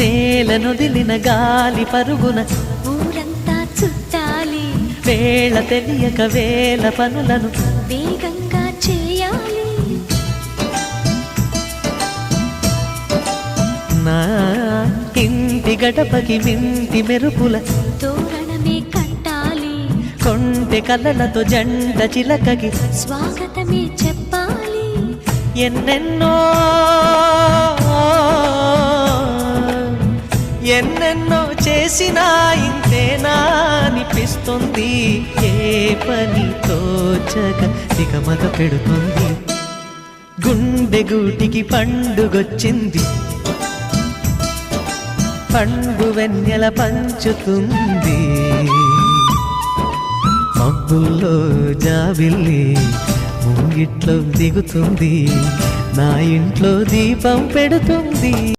నేలనొదిలిన గాలి పరుగున ఊరంతా చుట్టాలి, వేళ తెలియక వేల పనులను వేగంగా చేయాలి. నా ఇంటి గడపకి మింటి మెరుపుల తోరణమే కట్టాలి, కొంటె కలలతో జంట చిలకకి స్వాగతమే చెప్పాలి. ఎన్నెన్నో ఎన్నెన్నో చేసినా ఇంతేనా అనిపిస్తుంది. ఏ పని తోచక దిగమగ పెడుతుంది. గుండె గూటికి పండుగొచ్చింది, పండు వెన్నెల పంచుతుంది. మబ్బుల్లో జాబిల్లి ముంగిట్లో దిగుతుంది, నా ఇంట్లో దీపం పెడుతుంది.